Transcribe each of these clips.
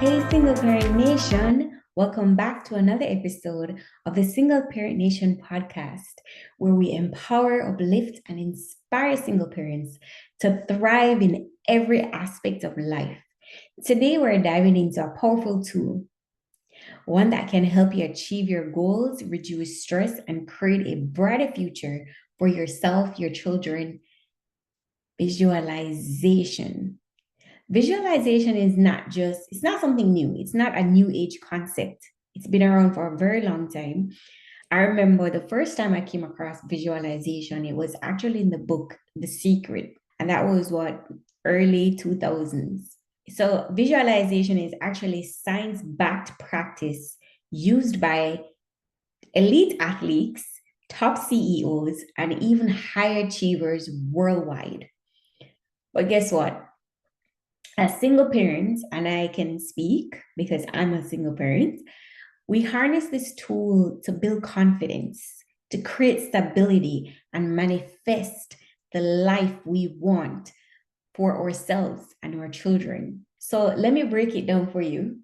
Hey, Single Parent Nation, welcome back to another episode of the Single Parent Nation podcast, where we empower, uplift, and inspire single parents to thrive in every aspect of life. Today, we're diving into a powerful tool, one that can help you achieve your goals, reduce stress, and create a brighter future for yourself, your children. Visualization. Visualization is it's not something new. It's not a new age concept. It's been around for a very long time. I remember the first time I came across visualization, it was actually in the book, The Secret. And that was early 2000s. So visualization is actually science-backed practice used by elite athletes, top CEOs, and even high achievers worldwide. But guess what? As single parents, and I can speak because I'm a single parent, we harness this tool to build confidence, to create stability, and manifest the life we want for ourselves and our children. So let me break it down for you.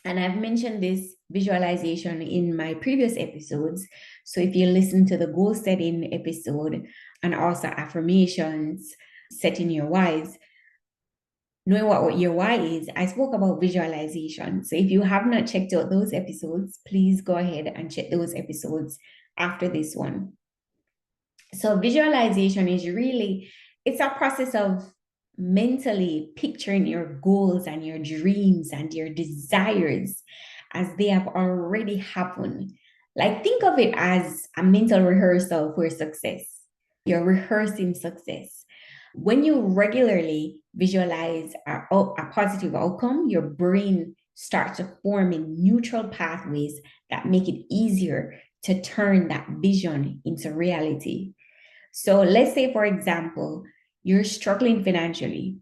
And I've mentioned this visualization in my previous episodes. So if you listen to the goal setting episode and also affirmations, setting your whys, knowing what your why is, I spoke about visualization. So if you have not checked out those episodes, please go ahead and check those episodes after this one. So visualization is it's a process of mentally picturing your goals and your dreams and your desires as they have already happened. Like think of it as a mental rehearsal for success. You're rehearsing success. When you regularly visualize a positive outcome, your brain starts to form in neutral pathways that make it easier to turn that vision into reality. So let's say, for example, you're struggling financially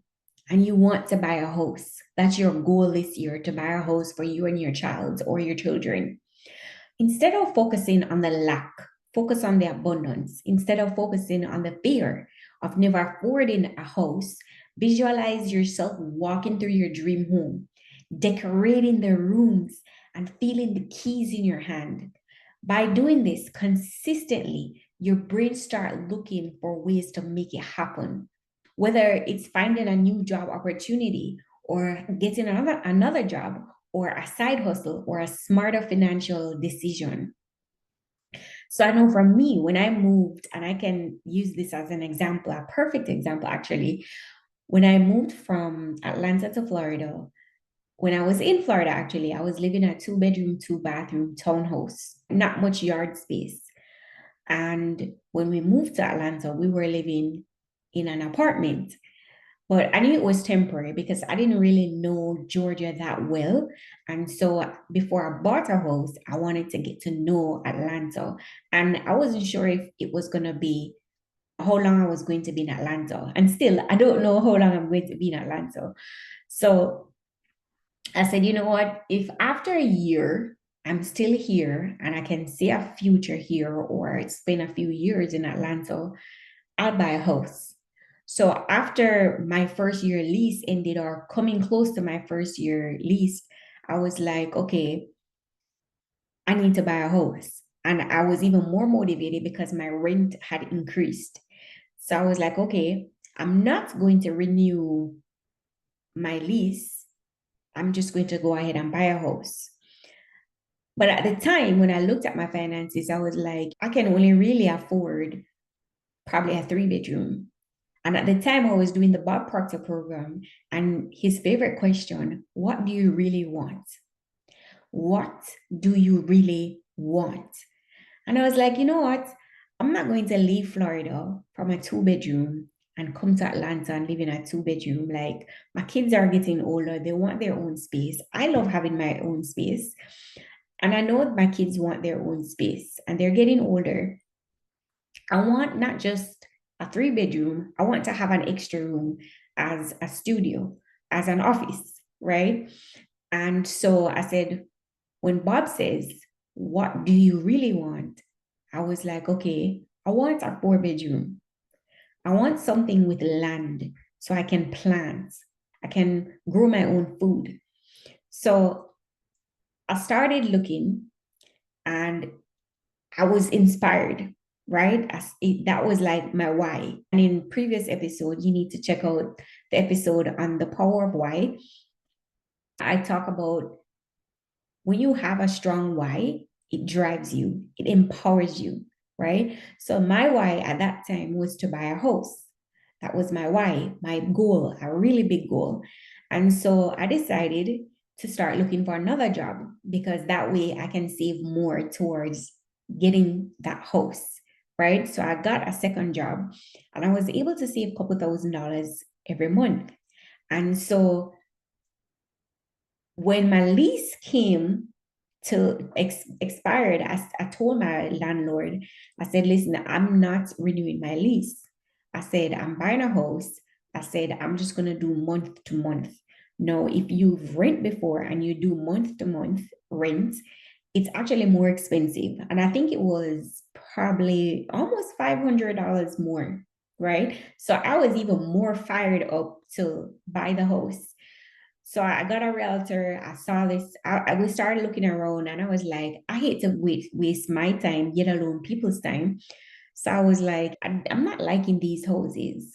and you want to buy a house. That's your goal this year, to buy a house for you and your child or your children. Instead of focusing on the lack, focus on the abundance. Instead of focusing on the fear of never affording a house, visualize yourself walking through your dream home, decorating the rooms, and feeling the keys in your hand. By doing this consistently, your brain starts looking for ways to make it happen. Whether it's finding a new job opportunity or getting another job or a side hustle or a smarter financial decision. So I know for me, when I moved, and I can use this as an example, a perfect example actually, when I moved from Atlanta to Florida, when I was in Florida, actually, I was living in a 2-bedroom, 2-bathroom townhouse, not much yard space. And when we moved to Atlanta, we were living in an apartment. But I knew it was temporary because I didn't really know Georgia that well. And so before I bought a house, I wanted to get to know Atlanta. And I wasn't sure if it was going to be how long I was going to be in Atlanta. And still, I don't know how long I'm going to be in Atlanta. So I said, you know what? If after a year, I'm still here and I can see a future here or spend a few years in Atlanta, I'll buy a house. So after my first year lease ended or coming close to my first year lease, I was like, okay, I need to buy a house. And I was even more motivated because my rent had increased. So I was like, okay, I'm not going to renew my lease. I'm just going to go ahead and buy a house. But at the time, when I looked at my finances, I was like, I can only really afford probably a 3-bedroom. And at the time, I was doing the Bob Proctor program, and his favorite question, what do you really want? What do you really want? And I was like, you know what? I'm not going to leave Florida from a 2-bedroom and come to Atlanta and live in a 2-bedroom. Like my kids are getting older. They want their own space. I love having my own space. And I know my kids want their own space and they're getting older. I want not just a 3-bedroom, I want to have an extra room as a studio, as an office, right? And so I said, when Bob says, what do you really want? I was like, okay, I want a 4-bedroom. I want something with land so I can plant. I can grow my own food. So I started looking and I was inspired, right? That was like my why. And in previous episode, you need to check out the episode on the power of why. I talk about when you have a strong why, it drives you, it empowers you, right? So my why at that time was to buy a house. That was my why, my goal, a really big goal. And so I decided to start looking for another job because that way I can save more towards getting that house, right? So I got a second job and I was able to save a couple $1,000s every month. And so when my lease came to expired, I told my landlord, I said, listen, I'm not renewing my lease. I said, I'm buying a house. I said, I'm just going to do month to month. No, if you've rent before and you do month to month rent, it's actually more expensive. And I think it was probably almost $500 more, right? So I was even more fired up to buy the house. So I got a realtor. I saw this. We started looking around, and I was like, I hate to waste my time, yet alone people's time. So I was like, I'm not liking these houses.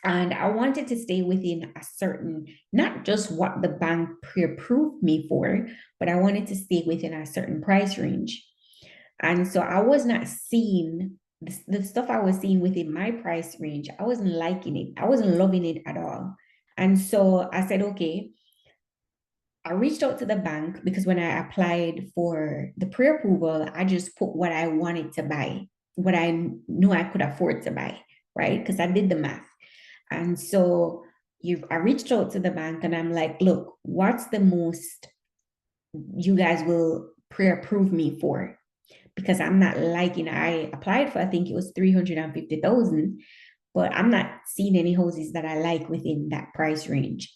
And I wanted to stay within a certain, not just what the bank pre-approved me for, but I wanted to stay within a certain price range. And so I was not seeing the stuff I was seeing within my price range. I wasn't liking it. I wasn't loving it at all. And so I said, okay, I reached out to the bank because when I applied for the pre-approval, I just put what I wanted to buy, what I knew I could afford to buy, right? Because I did the math. And so I reached out to the bank and I'm like, look, what's the most you guys will pre-approve me for? Because I'm not liking, I applied for, I think it was 350,000, but I'm not seeing any houses that I like within that price range.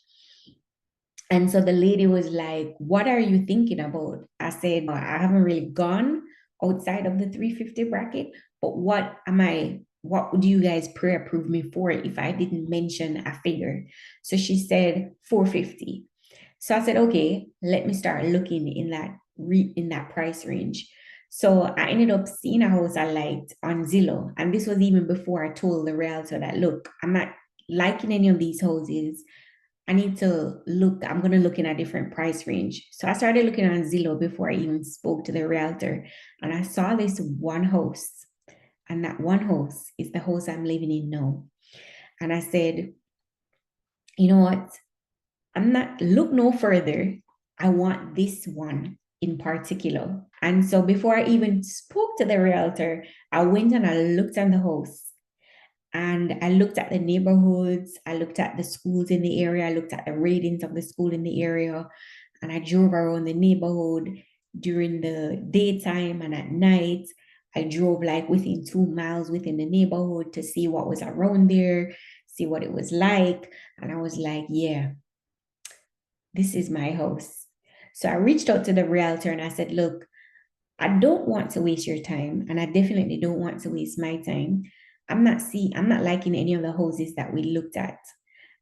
And so the lady was like, what are you thinking about? I said, I haven't really gone outside of the 350 bracket, but what would you guys pre-approve me for if I didn't mention a figure? So she said 450. So I said, okay, let me start looking in that price range. So I ended up seeing a house I liked on Zillow. And this was even before I told the realtor that, look, I'm not liking any of these houses. I need to look, I'm going to look in a different price range. So I started looking on Zillow before I even spoke to the realtor. And I saw this one house. And that one house is the house I'm living in now. And I said, you know what? I'm not, look no further. I want this one in particular. And so before I even spoke to the realtor, I went and I looked on the house. And I looked at the neighborhoods, I looked at the schools in the area, I looked at the ratings of the school in the area, and I drove around the neighborhood during the daytime and at night. I drove like within 2 miles within the neighborhood to see what was around there, see what it was like. And I was like, yeah, this is my house. So I reached out to the realtor and I said, look, I don't want to waste your time, and I definitely don't want to waste my time. I'm not liking any of the houses that we looked at.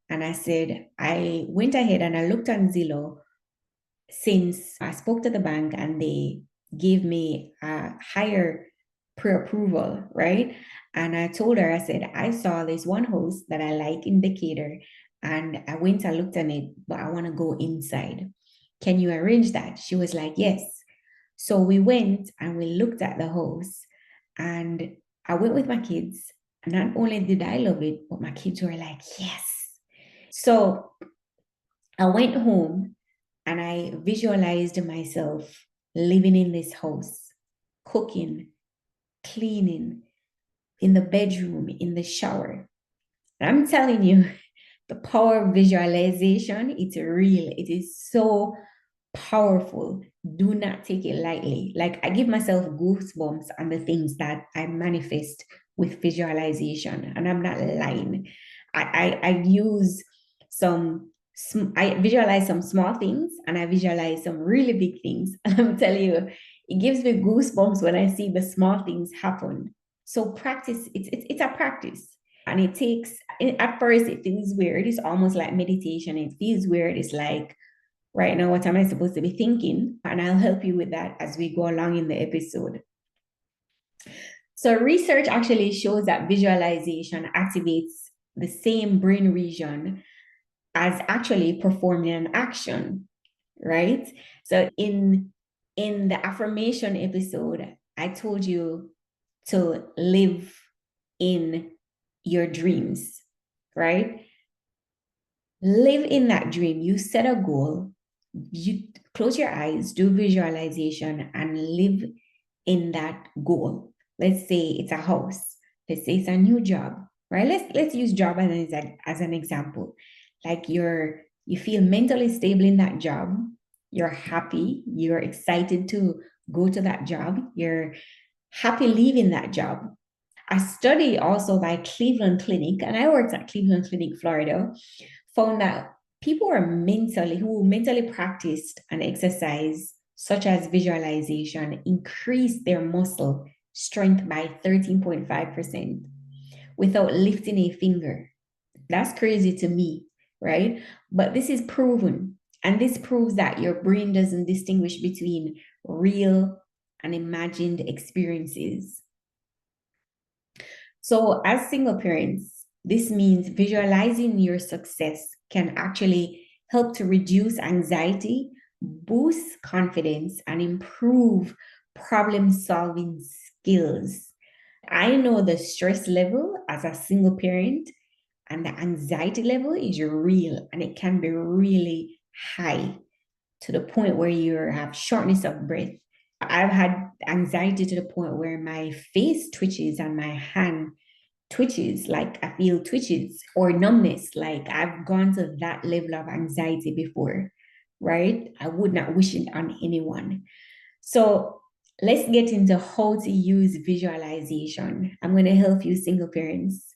And I said, I went ahead and I looked on Zillow since I spoke to the bank and they gave me a higher pre-approval, right? And I told her, I said, I saw this one house that I like in Decatur, and I went and looked on it, but I want to go inside. Can you arrange that? She was like, yes. So we went and we looked at the house, and I went with my kids. And not only did I love it, but my kids were like, yes. So I went home and I visualized myself living in this house, cooking, cleaning, in the bedroom, in the shower. And I'm telling you, the power of visualization, it's real. It is so powerful. Do not take it lightly. Like I give myself goosebumps on the things that I manifest with visualization, and I'm not lying. I use some. I visualize some small things, and I visualize some really big things. And I'm telling you, it gives me goosebumps when I see the small things happen. So practice. It's a practice, and it takes. At first, it feels weird. It's almost like meditation. It feels weird. It's like right now, what am I supposed to be thinking? And I'll help you with that as we go along in the episode. So research actually shows that visualization activates the same brain region as actually performing an action, right? So in the affirmation episode, I told you to live in your dreams, right? Live in that dream. You set a goal, you close your eyes, do visualization, and live in that goal. Let's say it's a house. Let's say it's a new job, right? Let's use job as an example. Like you feel mentally stable in that job. You're happy. You're excited to go to that job. You're happy leaving that job. A study also by Cleveland Clinic, and I worked at Cleveland Clinic, Florida, found that people who mentally practiced an exercise such as visualization increased their muscle strength by 13.5% without lifting a finger. That's crazy to me, right? But this is proven. And this proves that your brain doesn't distinguish between real and imagined experiences. So, as single parents, this means visualizing your success can actually help to reduce anxiety, boost confidence, and improve problem solving skills. I know the stress level as a single parent and the anxiety level is real and it can be really high to the point where you have shortness of breath. I've had anxiety to the point where my face twitches and my hand twitches, like I feel twitches or numbness. Like I've gone to that level of anxiety before, right? I would not wish it on anyone. So let's get into how to use visualization. I'm going to help you, single parents.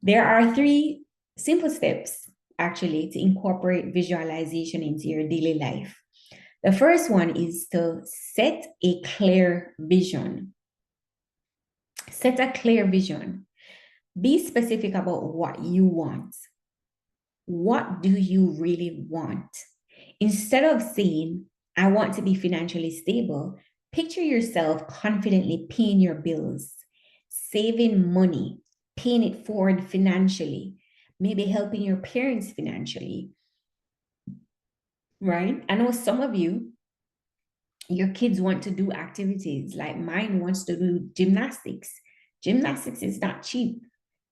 There are 3 simple steps actually to incorporate visualization into your daily life. The first one is to set a clear vision. Set a clear vision. Be specific about what you want. What do you really want? Instead of saying, I want to be financially stable, picture yourself confidently paying your bills, saving money, paying it forward financially, maybe helping your parents financially, right? I know some of you, your kids want to do activities like mine wants to do gymnastics. Gymnastics is not cheap.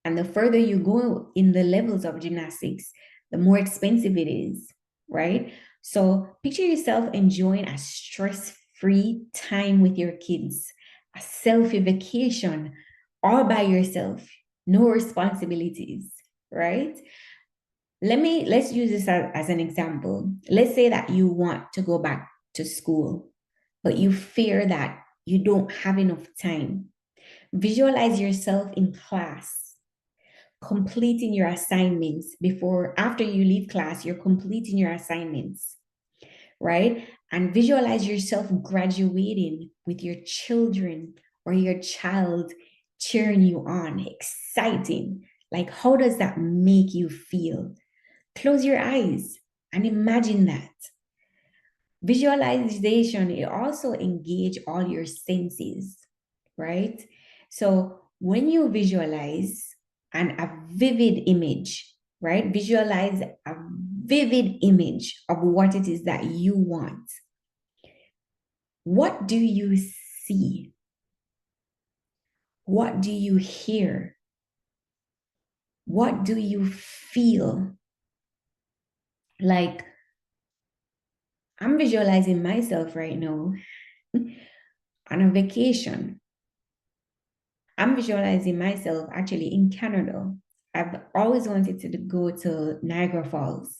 And the further you go in the levels of gymnastics, the more expensive it is, right? So picture yourself enjoying a stress-free time with your kids, a selfie vacation all by yourself, no responsibilities, right? Let's use this as an example. Let's say that you want to go back to school, but you fear that you don't have enough time. Visualize yourself in class, completing your assignments after you leave class, you're completing your assignments, right? And visualize yourself graduating with your children or your child cheering you on, exciting. Like, how does that make you feel? Close your eyes and imagine that. Visualization, it also engage all your senses, right? So when you visualize a vivid image, right? Visualize a vivid image of what it is that you want. What do you see? What do you hear? What do you feel? Like, I'm visualizing myself right now on a vacation. I'm visualizing myself actually in Canada. I've always wanted to go to Niagara Falls.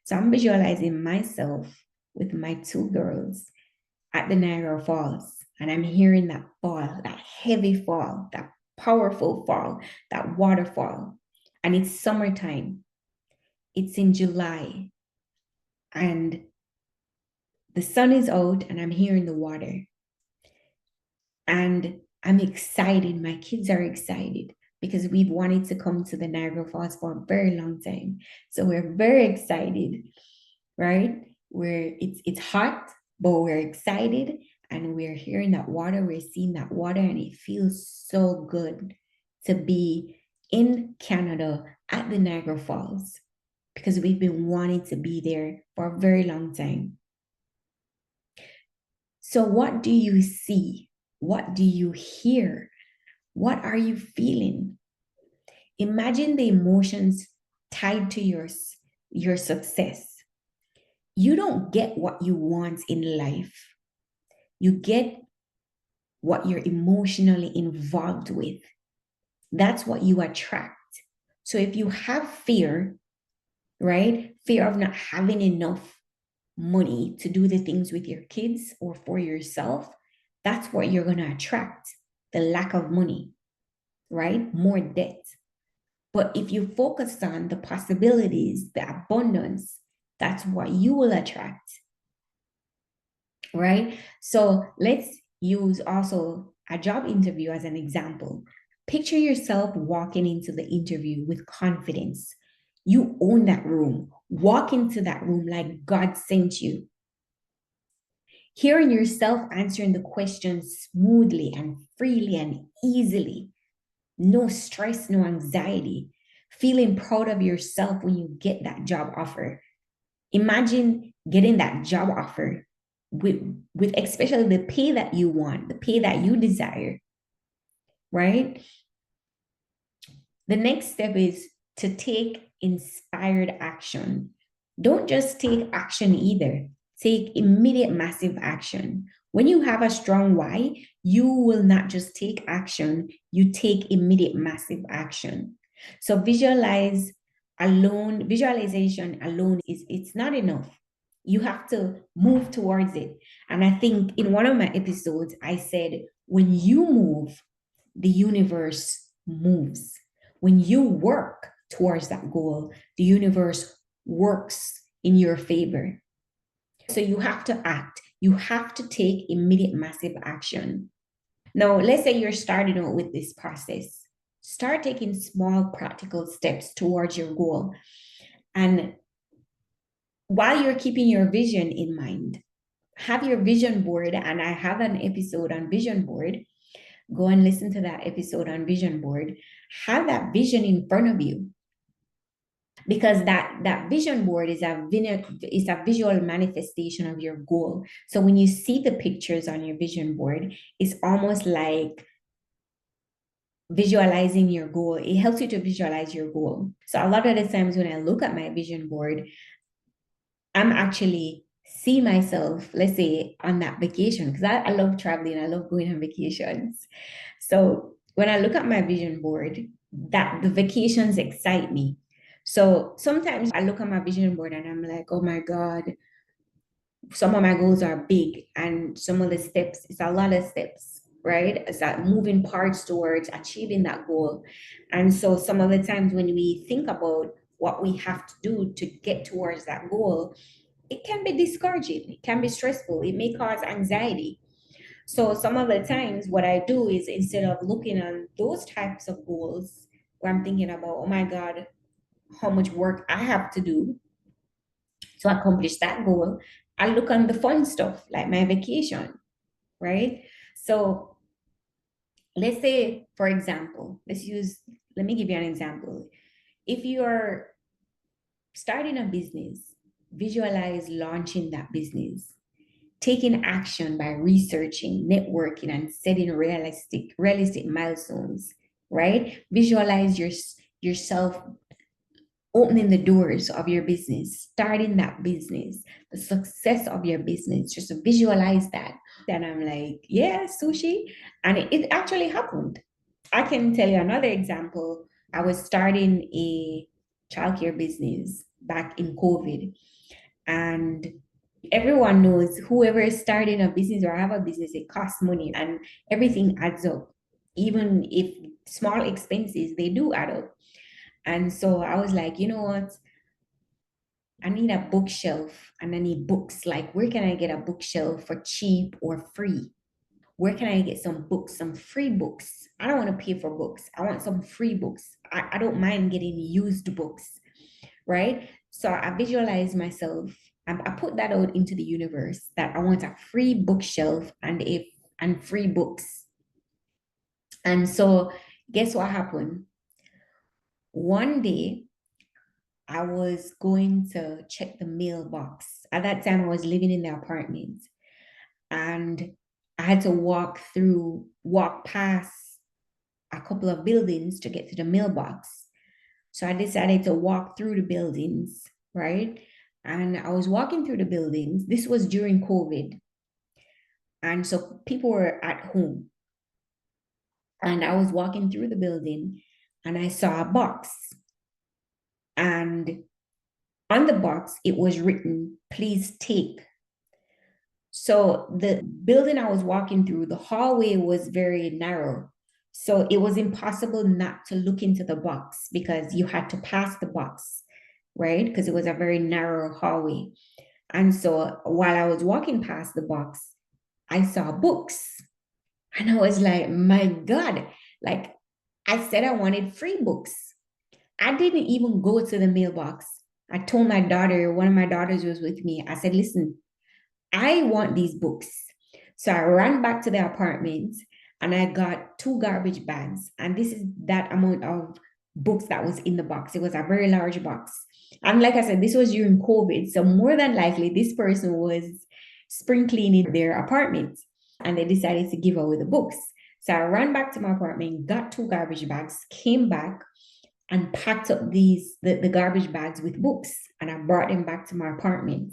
So I'm visualizing myself with my 2 girls at the Niagara Falls. And I'm hearing that fall, that heavy fall, that powerful fall, that waterfall. And it's summertime. It's in July. And the sun is out and I'm hearing the water. And I'm excited. My kids are excited because we've wanted to come to the Niagara Falls for a very long time. So we're very excited, right? It's hot, but we're excited and we're hearing that water, we're seeing that water, and it feels so good to be in Canada at the Niagara Falls because we've been wanting to be there for a very long time. So, what do you see? What do you hear? What are you feeling? Imagine the emotions tied to your success. You don't get what you want in life. You get what you're emotionally involved with. That's what you attract. So if you have fear, right? Fear of not having enough money to do the things with your kids or for yourself, that's what you're going to attract, the lack of money, right? More debt. But if you focus on the possibilities, the abundance, that's what you will attract, right? So let's use also a job interview as an example. Picture yourself walking into the interview with confidence. You own that room. Walk into that room like God sent you. Hearing yourself answering the questions smoothly and freely and easily. No stress, no anxiety. Feeling proud of yourself when you get that job offer. Imagine getting that job offer with, with especially the pay that you want, the pay that you desire, right? The next step is to take inspired action. Don't just take action either. Take immediate massive action. When you have a strong why, you will not just take action, you take immediate massive action. So visualization alone is it's not enough. You have to move towards it. And I think in one of my episodes, I said, when you move, the universe moves. When you work towards that goal, the universe works in your favor. So you have to act. You have to take immediate massive action. Now, let's say you're starting out with this process. Start taking small practical steps towards your goal. And while you're keeping your vision in mind, have your vision board. And I have an episode on vision board. Go and listen to that episode on vision board. Have that vision in front of you because that vision board is a visual manifestation of your goal. So when you see the pictures on your vision board, it's almost like visualizing your goal. It helps you to visualize your goal. So a lot of the times when I look at my vision board, I'm actually see myself, let's say, on that vacation because I love traveling. I love going on vacations. So when I look at my vision board, that the vacations excite me. So sometimes I look at my vision board and I'm like, oh my God, some of my goals are big and some of the steps, it's a lot of steps, right? It's that moving parts towards achieving that goal. And so some of the times when we think about what we have to do to get towards that goal, it can be discouraging, it can be stressful, it may cause anxiety. So some of the times what I do is instead of looking on those types of goals where I'm thinking about, oh my God, how much work I have to do to accomplish that goal, I look on the fun stuff like my vacation, right? So let's say, for example, let me give you an example. If you're starting a business, visualize launching that business, taking action by researching, networking, and setting realistic milestones, right? Visualize yourself opening the doors of your business, starting that business, the success of your business. Just visualize that. And I'm like, yeah, sushi. And it actually happened. I can tell you another example. I was starting a childcare business back in COVID. And everyone knows whoever is starting a business or have a business, it costs money and everything adds up. Even if small expenses, they do add up. And so I was like, you know what? I need a bookshelf and I need books. Like, where can I get a bookshelf for cheap or free? Where can I get some books, some free books? I don't want to pay for books. I want some free books. I don't mind getting used books, right? So I visualize myself I put that out into the universe that I want a free bookshelf and free books. And so guess what happened? One day I was going to check the mailbox. At that time, I was living in the apartment and I had to walk past a couple of buildings to get to the mailbox. So I decided to walk through the buildings, right? And I was walking through the buildings. This was during COVID. And so people were at home. And I was walking through the building and I saw a box. And on the box, it was written, please take. So the building I was walking through, the hallway was very narrow. So it was impossible not to look into the box because you had to pass the box, right? Because it was a very narrow hallway. And so while I was walking past the box, I saw books. And I was like, my God, like I said, I wanted free books. I didn't even go to the mailbox. I told my daughter, one of my daughters was with me. I said, listen, I want these books. So I ran back to the apartment and I got 2 garbage bags. And this is that amount of books that was in the box. It was a very large box. And like I said, this was during COVID. So more than likely, this person was spring cleaning their apartment and they decided to give away the books. So I ran back to my apartment, got 2 garbage bags, came back and packed up the garbage bags with books. And I brought them back to my apartment.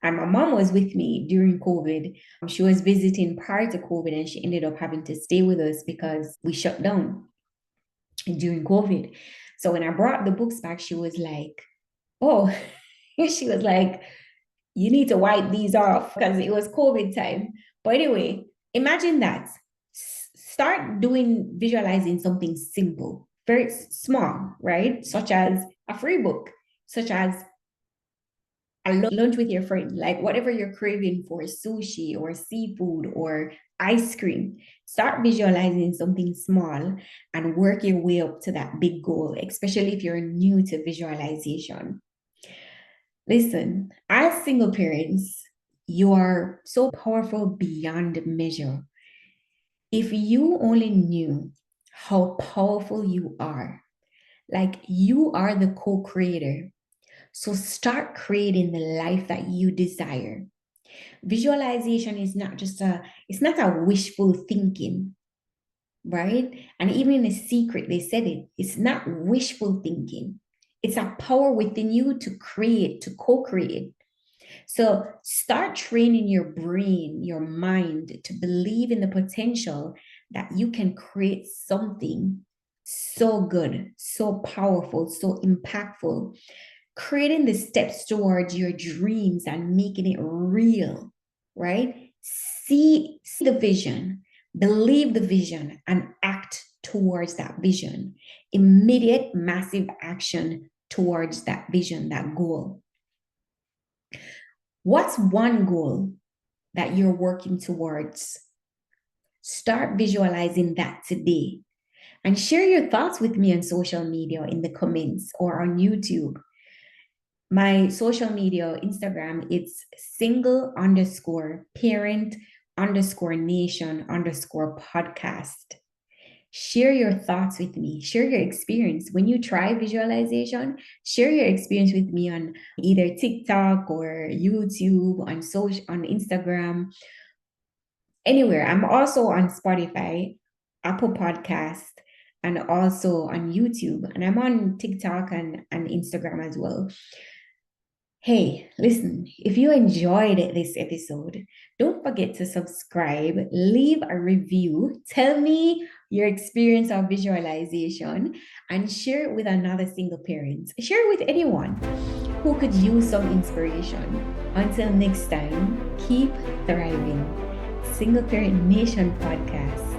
And my mom was with me during COVID. She was visiting prior to COVID and she ended up having to stay with us because we shut down during COVID. So when I brought the books back, she was like, oh, she was like, you need to wipe these off because it was COVID time. But anyway, imagine that. Start visualizing something simple, very small, right? Such as a free book, such as a lunch with your friend, like whatever you're craving for, sushi or seafood or ice cream. Start visualizing something small and work your way up to that big goal, especially if you're new to visualization. Listen, as single parents, you are so powerful beyond measure. If you only knew how powerful you are, like you are the co-creator. So start creating the life that you desire. Visualization is it's not a wishful thinking, right? And even in a secret, they said it's not wishful thinking. It's a power within you to create, to co-create. So start training your brain, your mind to believe in the potential that you can create something so good, so powerful, so impactful, creating the steps towards your dreams and making it real, right? See the vision, believe the vision, and act towards that vision. Immediate, massive action towards that vision, that goal. What's one goal that you're working towards? Start visualizing that today and share your thoughts with me on social media in the comments or on YouTube. My social media, Instagram, it's single_parent_nation_podcast. Share your thoughts with me. Share your experience. When you try visualization, share your experience with me on either TikTok or YouTube, on Instagram, anywhere. I'm also on Spotify, Apple Podcast, and also on YouTube. And I'm on TikTok and Instagram as well. Hey, listen, if you enjoyed this episode, don't forget to subscribe, leave a review, tell me your experience of visualization, and share it with another single parent. Share it with anyone who could use some inspiration. Until next time, keep thriving. Single Parent Nation Podcast.